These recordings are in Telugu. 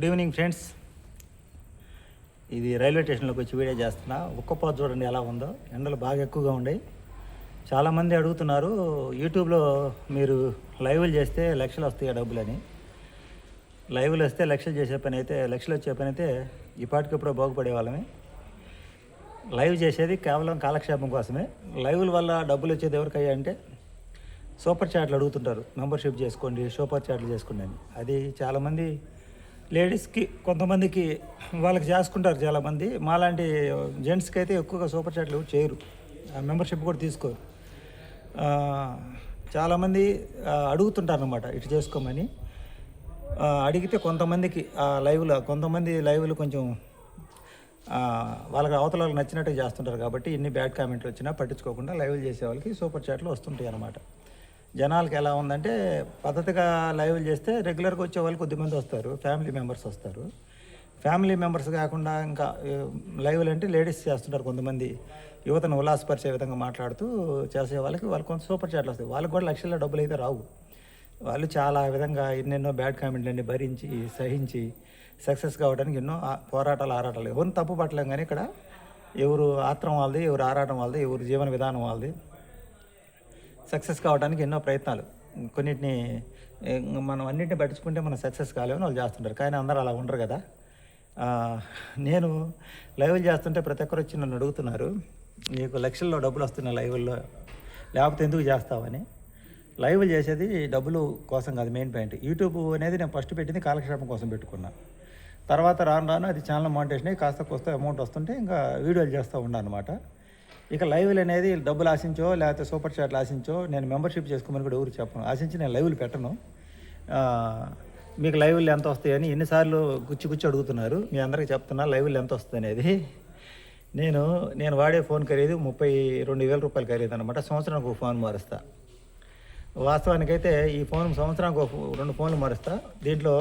Good evening friends. ఇది రైల్వే స్టేషన్లోకి వచ్చి వీడియో చేస్తున్నా. ఒక్కపోత చూడండి ఎలా ఉందో. ఎండలు బాగా ఎక్కువగా ఉన్నాయి. చాలామంది అడుగుతున్నారు యూట్యూబ్లో మీరు లైవ్లు చేస్తే లక్షలు వస్తాయి డబ్బులని. లైవ్లు వస్తే లక్షలు చేసే పని అయితే, లక్షలు వచ్చే పని అయితే ఈ పాటికి ఎప్పుడో బాగుపడే వాళ్ళమే. లైవ్ చేసేది కేవలం కాలక్షేపం కోసమే. లైవ్ల వల్ల డబ్బులు వచ్చేది ఎవరికయ్యా అంటే సూపర్ చాట్లు అడుగుతుంటారు. మెంబర్షిప్ చేసుకోండి, సూపర్ చాట్లు చేసుకోండి అని. అది చాలామంది లేడీస్కి, కొంతమందికి వాళ్ళకి చేసుకుంటారు చాలామంది. మాలాంటి జెంట్స్కి అయితే ఎక్కువగా సూపర్ చాట్లు చేయరు, మెంబర్షిప్ కూడా తీసుకోరు. చాలామంది అడుగుతుంటారు అన్నమాట ఇటు చేసుకోమని. అడిగితే కొంతమందికి కొంతమంది లైవ్లు కొంచెం వాళ్ళకి అవతల వాళ్ళకి నచ్చినట్టు చేస్తుంటారు కాబట్టి ఇన్ని బ్యాడ్ కామెంట్లు వచ్చినా పట్టించుకోకుండా లైవ్లు చేసే వాళ్ళకి సూపర్ చాట్లు వస్తుంటాయి అన్నమాట. జనాలకి ఎలా ఉందంటే పద్ధతిగా లైవ్లు చేస్తే రెగ్యులర్గా వచ్చే వాళ్ళు కొద్దిమంది వస్తారు, ఫ్యామిలీ మెంబర్స్ వస్తారు. ఫ్యామిలీ మెంబర్స్ కాకుండా ఇంకా లైవ్లు అంటే లేడీస్ చేస్తుంటారు. కొంతమంది యువతను ఉల్లాసపరిచే విధంగా మాట్లాడుతూ చేసే వాళ్ళకి కొంత సూపర్ చాట్లు వస్తాయి. వాళ్ళకి కూడా లక్షల్లో డబ్బులు అయితే రావు. వాళ్ళు చాలా విధంగా ఎన్నెన్నో బ్యాడ్ కామెంట్లన్నీ భరించి సహించి సక్సెస్ కావడానికి ఎన్నో ఆరాటాలు. ఎవరిని తప్పు పట్టలేం, కానీ ఇక్కడ ఎవరు ఆత్రం వాళ్ళది, ఎవరు ఆరాటం వాళ్ళది, ఎవరు జీవన విధానం వాళ్ళది. సక్సెస్ కావడానికి ఎన్నో ప్రయత్నాలు. కొన్నిటిని మనం అన్నింటిని పట్టించుకుంటే మనం సక్సెస్ కాలేమని వాళ్ళు చేస్తుంటారు, కానీ అందరూ అలా ఉండరు కదా. నేను లైవ్లు చేస్తుంటే ప్రతి ఒక్కరు వచ్చి నన్ను అడుగుతున్నారు, నీకు లక్షల్లో డబ్బులు వస్తున్నాయి లైవ్ల్లో, లేకపోతే ఎందుకు చేస్తావని. లైవ్లు చేసేది డబ్బులు కోసం కాదు, మెయిన్ పాయింట్. యూట్యూబ్ అనేది నేను ఫస్ట్ పెట్టింది కాలక్షేపం కోసం పెట్టుకున్నా. తర్వాత రాను అది ఛానల్ మానిటేషన్ అయ్యి కాస్త కొస్త అమౌంట్ వస్తుంటే ఇంకా వీడియోలు చేస్తూ ఉన్నాను అనమాట. ఇక లైవ్లు అనేది డబ్బులు ఆశించో లేకపోతే సూపర్ చాట్లు ఆశించో నేను మెంబర్షిప్ చేసుకోమని కూడా ఎవరు చెప్పను. ఆశించి నేను లైవ్లు పెట్టను. మీకు లైవ్లు ఎంత వస్తాయని ఎన్నిసార్లు గుచ్చి అడుగుతున్నారు. మీ అందరికీ చెప్తున్నా లైవ్లు ఎంత వస్తుంది అనేది. నేను వాడే ఫోన్ ఖరీదు 32,000 రూపాయలు ఖరీదు అనమాట. సంవత్సరానికి ఒక ఫోన్ మారుస్తా. వాస్తవానికైతే ఈ ఫోన్ సంవత్సరానికి 2 ఫోన్లు మారుస్తా. దీంట్లో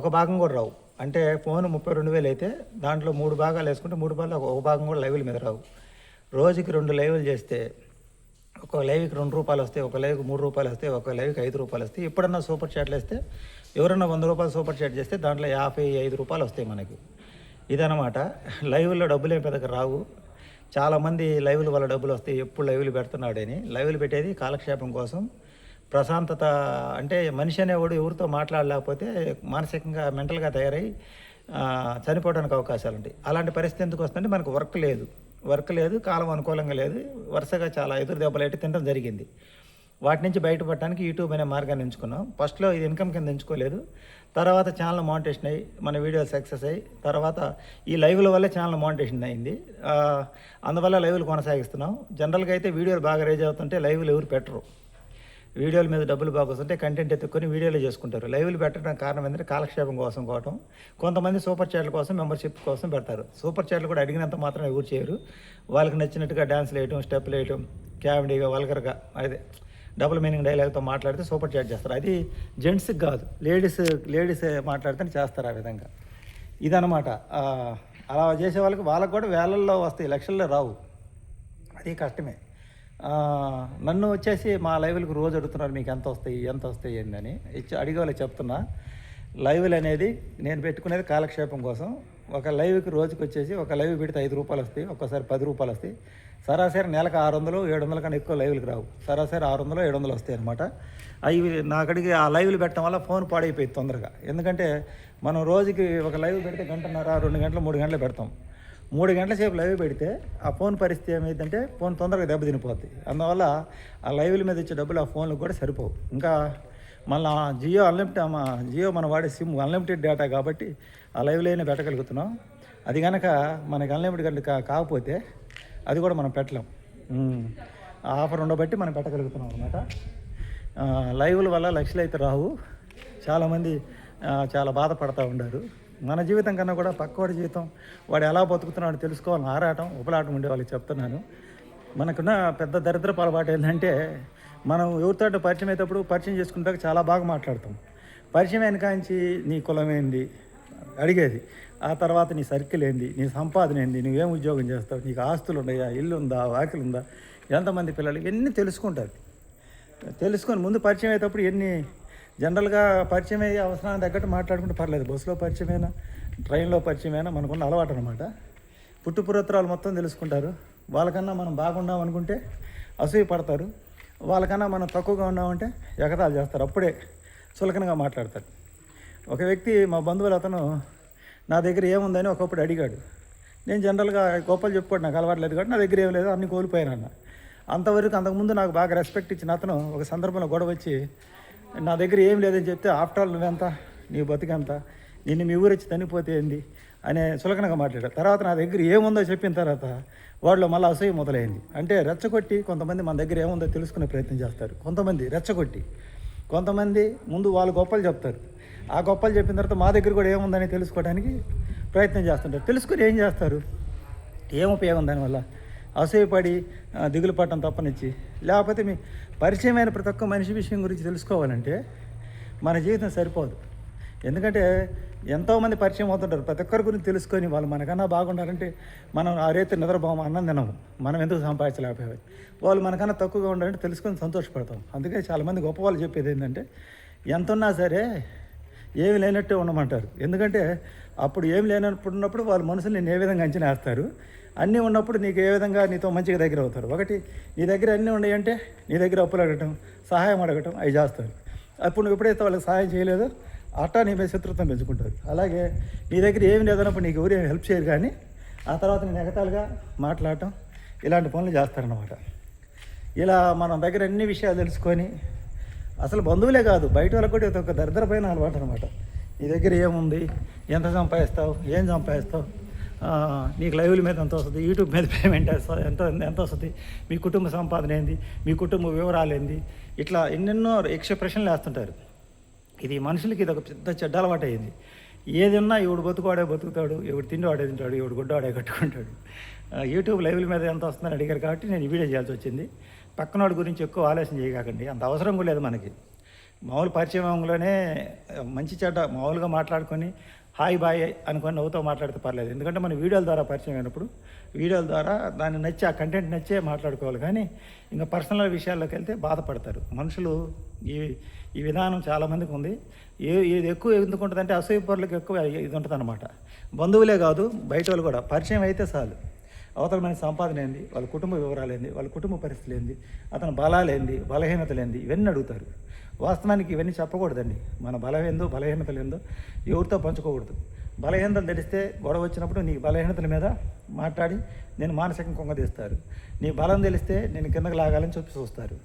ఒక భాగం కూడా రావు. అంటే ఫోన్ 32,000 అయితే దాంట్లో 3 భాగాలు వేసుకుంటే 3 భాగాలు ఒక భాగం కూడా లైవ్ల మీద రావు. రోజుకి 2 లైవ్లు చేస్తే ఒక లైవ్కి 2 రూపాయలు వస్తాయి, ఒక లైవ్కి 3 రూపాయలు వస్తాయి, ఒక లైవ్కి 5 రూపాయలు వస్తాయి. ఎప్పుడన్నా సూపర్ చాట్లు వేస్తే ఎవరన్నా 100 రూపాయలు సూపర్ చాట్ చేస్తే దాంట్లో 55 రూపాయలు వస్తాయి మనకి. ఇదనమాట. లైవ్లో డబ్బులు పెద్దగా రావు. చాలామంది లైవ్ల వల్ల డబ్బులు వస్తాయి, ఎప్పుడు లైవ్లు పెడుతున్నాడని. లైవ్లు పెట్టేది కాలక్షేపం కోసం, ప్రశాంతత. అంటే మనిషి అనేవాడు ఎవరితో మాట్లాడలేకపోతే మానసికంగా మెంటల్గా తయారై చనిపోవడానికి అవకాశాలు ఉంటాయి. అలాంటి పరిస్థితి ఎందుకు వస్తుందంటే మనకు వర్క్ లేదు, కాలం అనుకూలంగా లేదు, వరుసగా చాలా ఎదురు దెబ్బలు అయితే తినడం జరిగింది. వాటి నుంచి బయటపడడానికి యూట్యూబ్ అనే మార్గాన్ని ఎంచుకున్నాం. ఫస్ట్లో ఇది ఇన్కమ్ కింద ఎంచుకోలేదు. తర్వాత ఛానల్ మానిటేషన్ అయ్యి మన వీడియోలు సక్సెస్ అయ్యి తర్వాత ఈ లైవ్ల వల్లే ఛానల్ మానిటేషన్ అయింది. అందువల్ల లైవ్లు కొనసాగిస్తున్నాం. జనరల్గా అయితే వీడియోలు బాగా రేజ్ అవుతుంటే లైవ్లు ఎవరు పెట్టరు. వీడియోల మీద డబ్బులు బాగా వస్తుంటే కంటెంట్ ఎత్తుక్కొని వీడియోలు చేసుకుంటారు. లైవ్లు పెట్టడానికి కారణం ఏంటంటే కాలక్షేపం కోసం కోవటం. కొంతమంది సూపర్ చాట్ల కోసం, మెంబర్షిప్ కోసం పెడతారు. సూపర్ చాట్లు కూడా అడిగినంత మాత్రం ఎవరు చేయరు. వాళ్ళకి నచ్చినట్టుగా డ్యాన్స్లు వేయటం, స్టెప్పులు వేయటం, కామెడీగా వల్గర్గా అదే డబుల్ మీనింగ్ డైలాగ్తో మాట్లాడితే సూపర్ చాట్ చేస్తారు. అది జెంట్స్కి కాదు, లేడీస్ మాట్లాడితే చేస్తారు ఆ విధంగా. ఇదనమాట. అలా చేసే వాళ్ళకి కూడా వేలల్లో వస్తాయి, లక్షల్లో రావు. అది కష్టమే. నన్ను వచ్చేసి మా లైవ్లకు రోజు అడుగుతున్నారు, మీకు ఎంత వస్తాయి ఏందని. అడిగే వాళ్ళకి చెప్తున్నా, లైవ్లు అనేది నేను పెట్టుకునేది కాలక్షేపం కోసం. ఒక లైవ్కి రోజుకి వచ్చేసి ఒక లైవ్ పెడితే 5 రూపాయలు వస్తాయి, ఒక్కోసారి 10 రూపాయలు వస్తాయి. సరాసరి నెలకు 600, 700 కన్నా ఎక్కువ లైవ్లకు రావు. సరాసరి 600, 700 వస్తాయి అనమాట. అవి నాకడిగి ఆ లైవ్లు పెట్టడం వల్ల ఫోన్ పాడైపోయింది తొందరగా. ఎందుకంటే మనం రోజుకి ఒక లైవ్ పెడితే 1 గంటన్నర, 2 గంటలు, 3 గంటలు పెడతాం. 3 గంటల సేపు లైవ్ పెడితే ఆ ఫోన్ పరిస్థితి ఏమైందంటే ఫోన్ తొందరగా దెబ్బతినిపోద్ది. అందువల్ల ఆ లైవ్ల మీద వచ్చే డబ్బులు ఆ ఫోన్లకు కూడా సరిపోవు. ఇంకా మళ్ళీ జియో మనం వాడే సిమ్ అన్లిమిటెడ్ డేటా కాబట్టి ఆ లైవ్లోనే పెట్టగలుగుతున్నాం. అది కనుక మనకి అన్లిమిటెడ్ కాకపోతే అది కూడా మనం పెట్టలేం. ఆ ఆఫర్ ఉండబట్టి మనం పెట్టగలుగుతున్నాం అనమాట. లైవ్ల వల్ల లక్షలు అయితే రావు. చాలామంది చాలా బాధపడతా ఉన్నారు. మన జీవితం కన్నా కూడా పక్కవాడి జీవితం, వాడు ఎలా బతుకుతున్నాడో తెలుసుకోవాలని ఆరాటం, ఉపలాటం ఉండే వాళ్ళకి చెప్తున్నాను. మనకున్న పెద్ద దరిద్రపు అలవాటు ఏంటంటే మనం ఎవరితో పరిచయం అయ్యేటప్పుడు పరిచయం చేసుకుంటాక చాలా బాగా మాట్లాడతాం. పరిచయం అయిన కాంచి నీ కులం ఏంది అడిగేది, ఆ తర్వాత నీ సర్కిల్ ఏంది, నీ సంపాదన ఏంది, నువ్వేం ఉద్యోగం చేస్తావు, నీకు ఆస్తులు ఉన్నాయా, ఇల్లు ఉందా, వాకిలు ఉందా, ఎంతమంది పిల్లలు, ఇవన్నీ తెలుసుకుంటుంది. తెలుసుకొని ముందు పరిచయం అయ్యేటప్పుడు ఎన్ని జనరల్గా పరిచయం అయ్యే అవసరానికి తగ్గట్టు మాట్లాడుకుంటే పర్లేదు. బస్సులో పరిచయమైనా, ట్రైన్లో పరిచయమైనా మనకున్న అలవాటు అనమాట. పుట్టుపురత్రాలు మొత్తం తెలుసుకుంటారు. వాళ్ళకన్నా మనం బాగున్నాం అనుకుంటే అసూయ పడతారు, వాళ్ళకన్నా మనం తక్కువగా ఉన్నామంటే ఎగతాళి చేస్తారు. అప్పుడే చులకనగా మాట్లాడతారు. ఒక వ్యక్తి, మా బంధువులు, అతను నా దగ్గర ఏముందని ఒకప్పుడు అడిగాడు. నేను జనరల్గా గొప్పలు చెప్పుకోండి, నాకు అలవాట్లేదు కాబట్టి నా దగ్గర ఏం లేదు, అన్ని కోల్పోయానన్న. అంతకుముందు నాకు బాగా రెస్పెక్ట్ ఇచ్చిన అతను ఒక సందర్భంలో గొడవ వచ్చి నా దగ్గర ఏం లేదని చెప్తే, ఆఫ్టర్ ఆల్ నువ్వెంత, నీ బతికెంత, నిన్ను మీ ఊరు వచ్చి చనిపోతే ఏంది అనే చులకనగా మాట్లాడాడు. తర్వాత నా దగ్గర ఏముందో చెప్పిన తర్వాత వాళ్ళు మళ్ళీ అసూయ మొదలైంది. అంటే రెచ్చగొట్టి కొంతమంది మన దగ్గర ఏముందో తెలుసుకునే ప్రయత్నం చేస్తారు. కొంతమంది రెచ్చగొట్టి, కొంతమంది ముందు వాళ్ళు గొప్పలు చెప్తారు. ఆ గొప్పలు చెప్పిన తర్వాత మా దగ్గర కూడా ఏముందని తెలుసుకోవడానికి ప్రయత్నం చేస్తుంటారు. తెలుసుకొని ఏం చేస్తారు? ఏం ఉపయోగం దానివల్ల? అసూయపడి దిగులు పడటం తప్పనిచ్చి. లేకపోతే మీ పరిచయమైన ప్రతి ఒక్క మనిషి విషయం గురించి తెలుసుకోవాలంటే మన జీవితం సరిపోదు. ఎందుకంటే ఎంతోమంది పరిచయం అవుతుంటారు. ప్రతి ఒక్కరి గురించి తెలుసుకొని వాళ్ళు మనకన్నా బాగుండాలంటే మనం ఆ రేతి నిద్రపోము, అన్నం తినము, మనం ఎందుకు సంపాదించలేకపోయాయి. వాళ్ళు మనకన్నా తక్కువగా ఉండాలంటే తెలుసుకొని సంతోషపడతాం. అందుకే చాలామంది గొప్ప వాళ్ళు చెప్పేది ఏంటంటే, ఎంత ఉన్నా సరే ఏమి లేనట్టే ఉండమంటారు. ఎందుకంటే అప్పుడు ఏమి లేనప్పుడు వాళ్ళు మనసుని నేను ఏ విధంగా అంచనా వేస్తారు, అన్నీ ఉన్నప్పుడు నీకు ఏ విధంగా నీతో మంచిగా దగ్గర అవుతారు. ఒకటి, నీ దగ్గర అన్నీ ఉన్నాయంటే నీ దగ్గర అప్పులు అడగటం, సహాయం అడగటం అవి చేస్తారు. అప్పుడు నువ్వు ఎప్పుడైతే వాళ్ళకి సహాయం చేయలేదో అట్టా నీ మీద శత్రుత్వం పెంచుకుంటారు. అలాగే నీ దగ్గర ఏమి లేదన్నప్పుడు నీకు ఎవరు హెల్ప్ చేయరు, కానీ ఆ తర్వాత నేను ఎగతాలుగా మాట్లాడటం ఇలాంటి పనులు చేస్తారన్నమాట. ఇలా మనం దగ్గర అన్ని విషయాలు తెలుసుకొని, అసలు బంధువులే కాదు బయట వాళ్ళకి కూడా ఇది ఒక దరిద్రపైన అలవాటు అనమాట. నీ దగ్గర ఏముంది, ఎంత సంపాదిస్తావు, ఏం సంపాదిస్తావు, నీకు లైవ్ల మీద ఎంత వస్తుంది, యూట్యూబ్ మీద పేమెంట్ ఎంత వస్తుంది, మీ కుటుంబ సంపాదన ఏంది, మీ కుటుంబ వివరాలు ఏంది, ఇట్లా ఎన్నెన్నో యక్ష ప్రశ్నలు వేస్తుంటారు. ఇది మనుషులకి ఇది ఒక పెద్ద చెడ్డ అలవాటు అయింది. ఏది ఉన్నా ఎవడు బతుకువాడే బతుకుతాడు, ఎవడు తిండివాడే తింటాడు, ఎవడు గుడ్డవాడే కట్టుకుంటాడు. యూట్యూబ్ లైవ్ల మీద ఎంత వస్తుందని అడిగారు కాబట్టి నేను ఈ వీడియో చేయాల్సి వచ్చింది. పక్కనోడి గురించి ఎక్కువ ఆలోచన చేయకండి, అంత అవసరం కూడా లేదు మనకి. మామూలు పరిచయంలోనే మంచి చెడ్డ మామూలుగా మాట్లాడుకొని హాయ్ బాయ్ అనుకొని నవ్వుతో మాట్లాడితే పర్లేదు. ఎందుకంటే మన వీడియోల ద్వారా పరిచయం అయినప్పుడు వీడియోల ద్వారా దాన్ని నచ్చి ఆ కంటెంట్ నచ్చే మాట్లాడుకోవాలి. కానీ ఇంకా పర్సనల్ విషయాల్లోకి వెళ్తే బాధపడతారు మనుషులు. ఈ విధానం చాలామందికి ఉంది. ఇది ఎక్కువ ఎందుకు ఉంటుందంటే అసూయ పరులకు ఎక్కువ ఇది ఉంటుంది అనమాట. బంధువులే కాదు బయట వాళ్ళు కూడా పరిచయం అయితే చాలు, అవతల మన సంపాదన ఏంది, వాళ్ళ కుటుంబ వివరాలు ఏంది, వాళ్ళ కుటుంబ పరిస్థితులు ఏంది, అతని బలాలు ఏంది, బలహీనతలు ఏంది, ఇవన్నీ అడుగుతారు. వాస్తవానికి ఇవన్నీ చెప్పకూడదండి. మన బలం ఏందో బలహీనతలు ఏందో ఎవరితో పంచుకోకూడదు. బలహీనతలు తెలిస్తే గొడవ వచ్చినప్పుడు నీ బలహీనతల మీద మాట్లాడి నేను మానసికంగా కుంగదీస్తారు. నీ బలం తెలిస్తే నేను కిందకి లాగాలని చెప్పి చూస్తారు.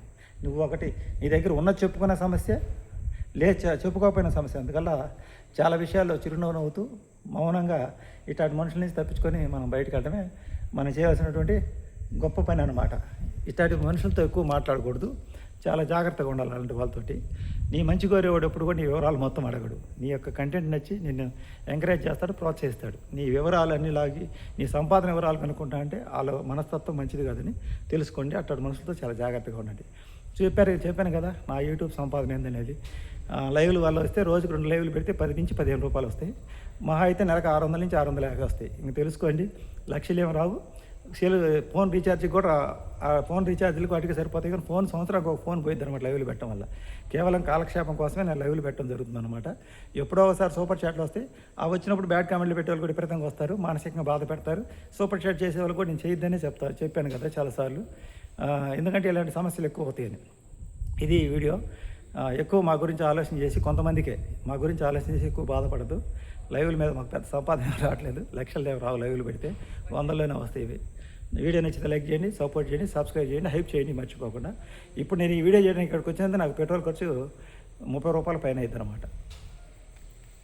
నువ్వు ఒకటి నీ దగ్గర ఉన్నది చెప్పుకున్న సమస్య, చెప్పుకోకపోయిన సమస్య. అందుకల్లా చాలా విషయాల్లో చిరునవ్వు నవ్వుతూ మౌనంగా ఇట్లాంటి మనుషుల నుంచి తప్పించుకొని మనం బయటకు వెళ్ళడమే మనం చేయాల్సినటువంటి గొప్ప పని అన్నమాట. ఇట్లాంటి మనుషులతో ఎక్కువ మాట్లాడకూడదు, చాలా జాగ్రత్తగా ఉండాలి అలాంటి వాళ్ళతోటి. నీ మంచి కోరేవాడు ఎప్పుడు కూడా నీ వివరాలు మొత్తం అడగడు. నీ యొక్క కంటెంట్ నచ్చి నిన్ను ఎంకరేజ్ చేస్తాడు, ప్రోత్సహిస్తాడు. నీ వివరాలు అన్నీ లాగి నీ సంపాదన వివరాలు కనుక్కుంటా అంటే వాళ్ళ మనస్తత్వం మంచిది కాదని తెలుసుకోండి. అట్లాంటి మనుషులతో చాలా జాగ్రత్తగా ఉండండి. చెప్పాను కదా నా యూట్యూబ్ సంపాదన ఏందనేది. లైవ్లు వాళ్ళు వస్తే రోజుకు 2 లైవ్లు పెడితే 10 నుంచి 15 రూపాయలు వస్తాయి. మహా అయితే నెలకు 600 నుంచి 650 వస్తాయి. ఇంక తెలుసుకోండి, లక్షలు ఏమి రావు. ఫోన్ రీఛార్జ్కి కూడా ఫోన్ రీఛార్జ్లకు వాటికి సరిపోతాయి. కానీ సంవత్సరానికి ఒక ఫోన్ పోయిద్ది అనమాట లైవ్లు పెట్టడం వల్ల. కేవలం కాలక్షేపం కోసమే నేను లైవ్లు పెట్టడం జరుగుతుంది అనమాట. ఎప్పుడో ఒకసారి సూపర్ చాట్లు వస్తాయి. ఆ వచ్చినప్పుడు బ్యాడ్ కామెంట్లు పెట్టే వాళ్ళు కూడా విపరీతంగా వస్తారు, మానసికంగా బాధ పెడతారు. సూపర్ చాట్ చేసే వాళ్ళు కూడా నేను చేయొద్దనే చెప్పాను కదా చాలాసార్లు. ఎందుకంటే ఇలాంటి సమస్యలు ఎక్కువ అవుతాయని. ఇది వీడియో. ఎక్కువ మా గురించి ఆలోచన చేసి, కొంతమందికే మా గురించి ఆలోచన చేసి ఎక్కువ బాధపడదు. లైవ్ల మీద మాకు పెద్ద సంపాదన రావట్లేదు, లక్షలు రావు. లైవ్లు పెడితే 100లోనే వస్తాయి ఇవి. వీడియో నచ్చితే లైక్ చేయండి, సపోర్ట్ చేయండి, సబ్స్క్రైబ్ చేయండి, హైప్ చేయండి మర్చిపోకుండా. ఇప్పుడు నేను ఈ వీడియో చేయడానికి ఇక్కడికి వచ్చినందుకు నాకు పెట్రోల్ ఖర్చు 30 రూపాయల పైన అవుతుంది అనమాట.